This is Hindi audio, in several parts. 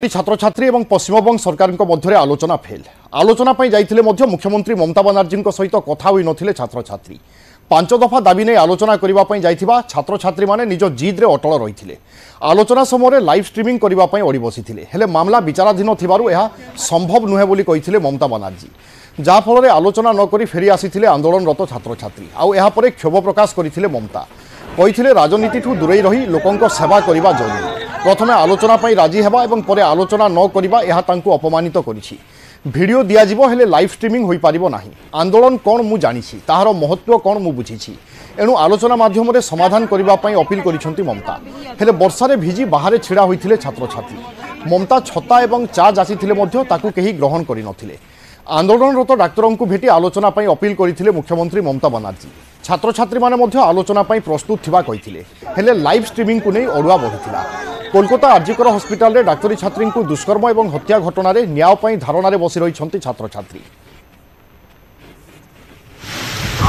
छात्र छात्री और पश्चिमबंग सरकार मध्य आलोचना फेल आलोचना जाइथिले मुख्यमंत्री ममता बानार्जी सहित कथा होई नथिले छात्र छात्री 5 दफा दाबी नहीं आलोचना करने जाइथिबा छात्र छात्री माने निज जिद रे अटल रही आलोचना समय लाइव स्ट्रीमिंग करने अड़ी बसी हेले मामला विचाराधीन थिबारु यह संभव नुहे बोली कहिथिले ममता बानार्जी जाफल आलोचना नक फेरी आसी आंदोलनरत छात्र छात्री आउ यहा परे क्षोभ प्रकाश करथिले ममता कहिथिले राजनीति ठू दूरे रही लोकंक सेवा करबा जरूरी प्रथमे आलोचना पाई राजी हेबा एवं परे आलोचना न करिबा यहा तांकु अपमानित करिछि भिडियो दियाजिबो हेले लाइव स्ट्रीमिंग होई पारिबो नाही आंदोलन कोन मु जानिछि ताहार महत्व कोन मु बुझिछि एणु आलोचना माध्यम रे समाधान करिबा पाई अपील करिसंती ममता हेले वर्षारे भिजी बाहरे छिड़ा होइथिले छात्र छात्री ममता छता एवं चा जासिथिले मध्य ताकु केही ग्रहण करि नथिले आंदोलनरत डाक्तरों को भेटी आलोचना पाई अपील करथिले मुख्यमंत्री ममता बानार्जी छात्र छात्री माने मध्य आलोचना पाई प्रस्तुत थिबा कहिथिले हेले लाइव स्ट्रीमिंग को नै अडुआ बढ़िथिला कोलकाता आरजीकर हस्पिटाल रे डाक्तरी छात्री को दुष्कर्म और हत्या घटना रे न्याय पाई धारणा रे बसी रही छात्र छात्री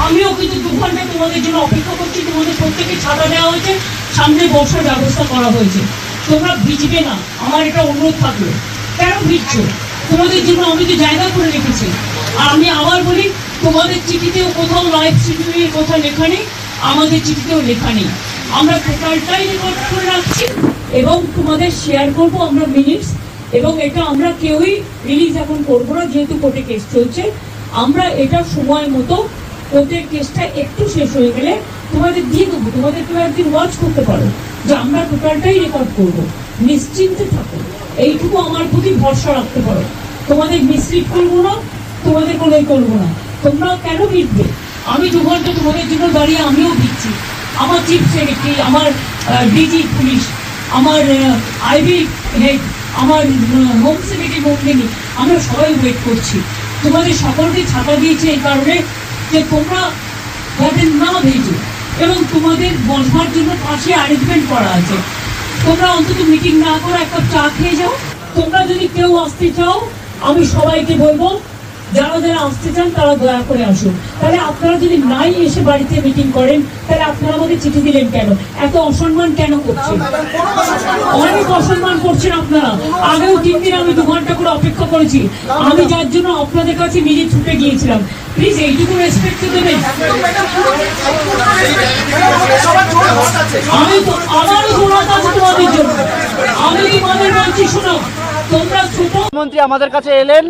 আমিও কিন্তু 2 ঘন্টা তোমাদের জন্য অপেক্ষা করছি তোমাদের প্রত্যেককে ছাতা দেওয়া হয়েছে সামনে বসার ব্যবস্থা করা হয়েছে তোমরা ভিজবে না আমার এটা অনুরোধ থাকলো কেন ভিজছো তোমাদের জন্য আমি তো জায়গা করে রেখেছি আর আমি আবার বলি তোমাদের চিঠিতেও কোথাও লাইভ স্ট্রিমিং এর কথা লেখা নেই আমাদের চিঠিতেও লেখা নেই আমরা টোটালটাই রেকর্ড করে রাখছি এবং তোমাদের শেয়ার করব আমরা মিনিটস এবং এটা আমরা কেউই রিলিজ এখন করব না যেহেতু কোর্টে কেস চলছে আমরা এটা সময় মতো কোর্টের কেসটা একটু শেষ হয়ে গেলে তোমাদের দিয়ে দেবো তোমাদের কেউ একদিন ওয়াচ করতে পারো যে আমরা টোটালটাই রেকর্ড করব নিশ্চিন্তে থাকো এইটুকু আমার প্রতি ভরসা রাখতে পারো তোমাদের মিসলিড করবো না তোমাদের কোনোই করবো না তোমরা কেন ভিড়বে আমি 2 ঘন্টা তোমাদের জন্য দাঁড়িয়ে আমিও ভিড়ছি আমার চিফ সেক্রেটারি আমার ডিজি পুলিশ আমার আইবি হেড আমার হোম সেক্রেটারি মন্ত্রী আমরা সবাই ওয়েট করছি তোমাদের সকলকে ছাতা দিয়েছে এই কারণে যে তোমরা যাতে না ভেজো এবং তোমাদের বসবার জন্য পাশে অ্যারেঞ্জমেন্ট করা আছে তোমরা অন্তত মিটিং না করে এক কাপ চা খেয়ে যাও তোমরা যদি কেউ আসতে চাও আমি সবাইকে বলবো যারা যারা আসতে চান তারা দয়া করে আসুন তাহলে আপনারা যদি নাই এসে বাড়িতে মিটিং করেন তাহলে আপনারা আমাকে চিঠি দিলেন কেন এত অসম্মান কেন করছেন অনেক অসম্মান করছেন আপনারা আগেও 3 দিন আমি 2 ঘন্টা করে অপেক্ষা করেছি আমি যার জন্য আপনাদের কাছে নিজে ছুটে গিয়েছিলাম প্লিজ এইটুকু রেসপেক্ট দেবেন আমি তো আমারও দৌড়াত আছে তোমাদের জন্য আমি তোমাদের বলছি শোনো তোমরা ছোট মন্ত্রী আমাদের কাছে এলেন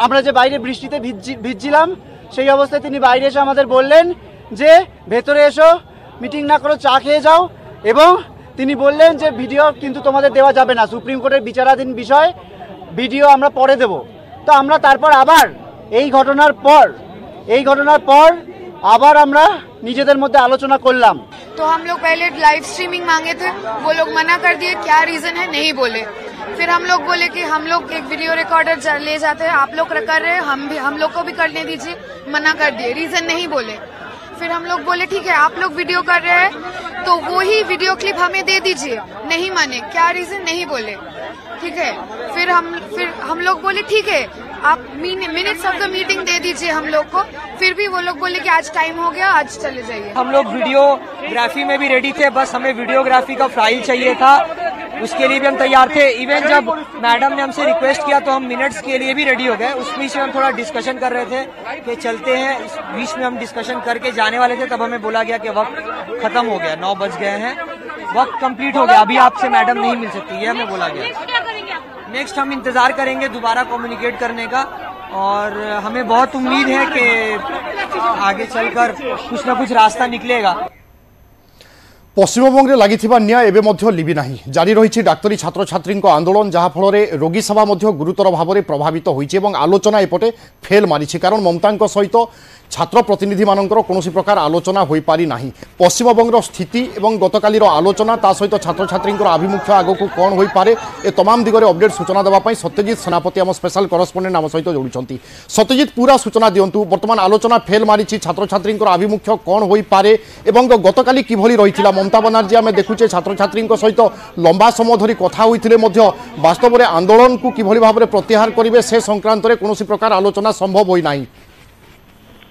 আমরা যে বাইরে বৃষ্টিতে ভিজছিলাম সেই অবস্থায় তিনি বাইরে এসে আমাদের বললেন যে ভেতরে এসো মিটিং না করো চা খেয়ে যাও এবং তিনি বললেন যে ভিডিও কিন্তু তোমাদের দেওয়া যাবে না সুপ্রিম কোর্টের বিচারাধীন বিষয় ভিডিও আমরা পরে দেব তো আমরা তারপর আবার এই ঘটনার পর আবার আমরা নিজেদের মধ্যে আলোচনা করলাম तो हम लोग पहले लाइव स्ट्रीमिंग मांगे थे वो लोग मना कर दिए क्या रीजन है नहीं बोले फिर हम लोग बोले कि हम लोग एक वीडियो रिकॉर्डर ले जाते हैं आप लोग कर रहे हैं हम लोग को भी करने दीजिए मना कर दिए रीजन नहीं बोले फिर हम लोग बोले ठीक है आप लोग वीडियो कर रहे हैं तो वो ही वीडियो क्लिप हमें दे दीजिए नहीं माने क्या रीजन नहीं बोले ठीक है फिर हम लोग बोले ठीक है आप मिनट्स ऑफ द मीटिंग दे दीजिए हम लोग को फिर भी वो लोग बोले कि आज टाइम हो गया आज चले जाइए हम लोग वीडियोग्राफी में भी रेडी थे बस हमें वीडियोग्राफी का फाइल चाहिए था उसके लिए भी हम तैयार थे इवन जब मैडम ने हमसे रिक्वेस्ट किया तो हम मिनट्स के लिए भी रेडी हो गए उस बीच में हम थोड़ा डिस्कशन कर रहे थे कि चलते हैं इस बीच में हम डिस्कशन करके जाने वाले थे तब हमें बोला गया कि वक्त खत्म हो गया 9 बज गए हैं वक्त कंप्लीट हो गया अभी आपसे मैडम नहीं मिल सकती है हमें बोला गया नेक्स्ट हम इंतजार करेंगे दोबारा कम्युनिकेट करने का और हमें बहुत उम्मीद है कि आगे चलकर कुछ ना कुछ रास्ता निकलेगा पश्चिमबंगे लगी न्याय एवं लिबि नहीं जारी रही डाक्तरी छात्र छात्री आंदोलन जहाँफल रोगी सेवा गुरुतर भाव में प्रभावित होती आलोचना एपटे फेल मारी कारण ममता सहित छात्र प्रतिनिधि मानकर कौन प्रकार आलोचना हो पारि ना पश्चिमबंगर स्थिति और गतकालीर आलोचना ता सहित छात्र छात्री आभिमुख्य आग को कौन हो पारे ए तमाम दिगरे अपडेट सूचना देवाई सत्यजित सेनापति आम स्पेशल करस्पोंडेंट आम सहित जोड़ी सत्यजित पूरा सूचना दिंतु बर्तमान आलोचना फेल मारी छात्र छात्री आभिमुख्य कौन हो पारे गतकाली किभली रही ममता बानार्जी आम देखुचे छात्र छात्री सहित लंबा समय धरी कथा होते वास्तव में आंदोलन को किभली भाव में प्रत्याहार करेंगे से संक्रांत में कौन प्रकार आलोचना संभव होना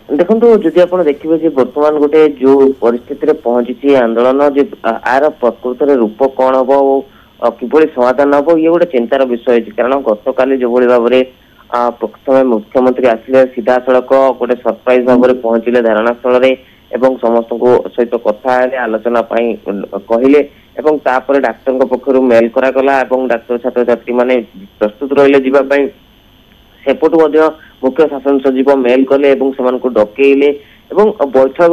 देखो जदि आप देखिए बर्तमान गोटे जो परिस्थिति रे पहुंची आंदोलन आर प्रकृत रूप कौन हम किभଳି समाधान हम ये गोटे चिंतार विषय है कारण गतकाली जो भाव में प्रथम मुख्यमंत्री आसिले सीधा सड़क गोटे सरप्राइज भाव में पहुंचले धारणा स्थल एवं समस्त सहित कथा आलोचना कहले डाक्तर पक्षर मेल करागला डाक्तर छात्र छात्री माने प्रस्तुत रहिले जीवाई सेपटू मुख्य शासन सचिव मेल कले डकेले बैठक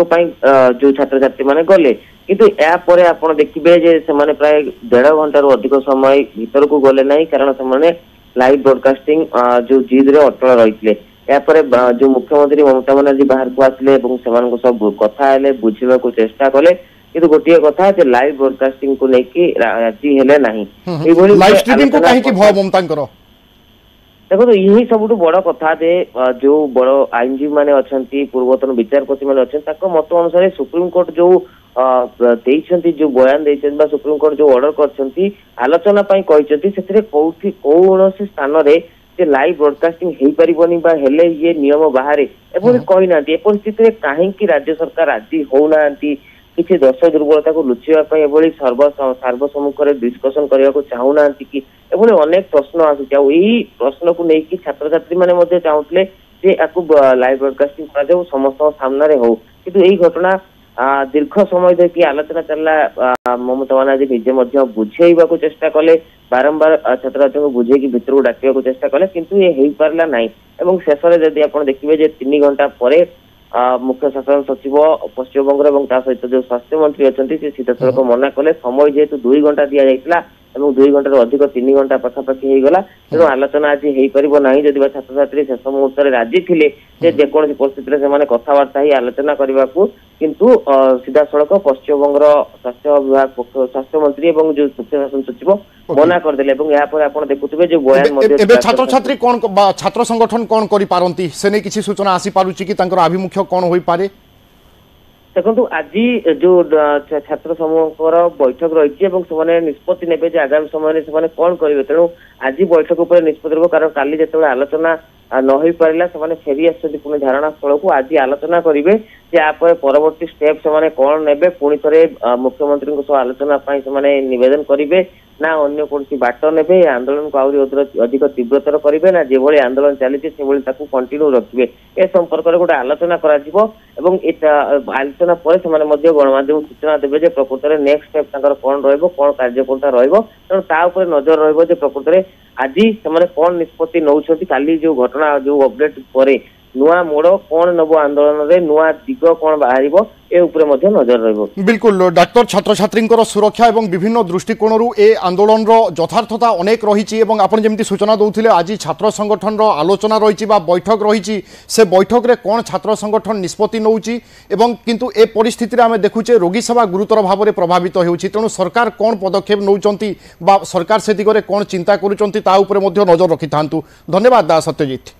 जो छात्र छात्री माने गले किंतु यापर आप देखिए प्राय 1.5 घंटार अधिक समय भीतर को गले ना कारण से लाइव ब्रॉडकास्टिंग जो जिद रे अटल रही यापर जो मुख्यमंत्री ममता बनर्जी बाहर को आसिले सब कथा बुझा चेष्टा कले किंतु गोटे कथा लाइव ब्रॉडकास्टिंग को लेकिन राजी हेले नहीं लाइव स्ट्रीमिंग को काहे कि भय ममता करो देखो यही सब बड़ कथा दे जो बड़ आईनजीवी माने अच्छी पूर्वतन विचारपति माने अच्छे मत अनुसार सुप्रीम कोर्ट जो जो बयान देइछन सुप्रीम कोर्ट जो ऑर्डर करछंती आलोचना पई कहिसंती सेतरे कोठी कोनोसी स्थान रे जे लाइव ब्रॉडकास्टिंग हेई परिबनी बा हेले ये नियम बाहर एपरि कहि नांती ए परिस्थिति रे काहे कि राज्य सरकार राजी हो नांती किसी दोष दुर्बलता को लुचाई एभली सर्वसम्मुख डिस्कसन करने को चाहू ना कि एभली अनेक प्रश्न आसुचा यही प्रश्न को लेकिन छात्र छात्री मैंने चाहूले लाइव ब्रॉडकास्टिंग कर समस्त सामने हो किंतु यही घटना दीर्घ समय धरिकी आलोचना चलला ममता बनर्जी निजे बुझेवा चेष्टा कले बारंबार छात्र छात्री को बुझे भीतर को डाक चेष्टा कले किंतु ये हो पारा ना शेष में जब आप देखिए 3 घंटा पर मुख्य शासन सचिव पश्चिम बंग सहित जो स्वास्थ्य मंत्री अच्छा सीधा सड़क मना कले समय जेहेतु 2 घंटा दि जाता 2 घंटार अधिक 3 घंटा पाखापाखि होगला तेणु आलोचना आज हो पार ना जदि छात्र छात्री शेष मुहूर्त राजी थे जेकोसी परिस्थिति से कथबार्ता ही आलोचना करने को किंतु सीधा सड़क पश्चिम बंग स्वास्थ्य विभाग स्वास्थ्य मंत्री और जो मुख्य शासन सचिव मना करदे आप देखुए जो बयान छात्र छात्री कौन छात्र संगठन कौन करि से नहीं किसी सूचना आसी पारुची कि आभिमुख्य कौन हो पारे देखो आज जो छात्र समूह बैठक रही निष्पत्ति ने आगामी समय से कौन करेंगे तेणु आज बैठक उपर निष्पत्ति कारण काली जो आलोचना न हो पारा से फेरी आसुँच धारणा स्थल को आज आलोचना करेंगे परवर्ती स्टेप से कौन ने पुणी थे मुख्यमंत्री आलोचना से निवेदन करेंगे ना अन्य कौन बाट ने आंदोलन को आहरी अधिक तीव्रतर करेंगे ना जो भाई आंदोलन चली कंटिन्यू रखिए ए संपर्क में गोटे आलोचना आलोचना पर गणमाध्यम सूचना देवे प्रकृत में नेक्स्ट स्टेप कौन रौन कार्यपंथा रोपर नजर रकृत में आज से कौन निष्पत्ति नौ काली जो घटना जो अपडेट पर नुआ मोड़ कौन नब आंदोलन रे नुआ दिग कौन बाहर ए उपरे मध्य नजर रहिबो बिल्कुल डाक्तर छात्र छात्री सुरक्षा और विभिन्न दृष्टिकोण ए आंदोलन यथार्थता अनेक रही आपन जेमती सूचना दौले आज छात्र संगठन आलोचना रही बैठक रही से बैठक रे कौन छात्र संगठन निष्पत्ति नौची किंतु ए परिस्थिति आम देखुचे रोगी सेवा गुरुतर भाव में प्रभावित होउची तेणु सरकार कौन पदक्षेप नौचंती सरकार से दिगरे कौन चिंता करुचंती ता उपरे मध्य नजर रखि थांतु धन्यवाद सत्यजित।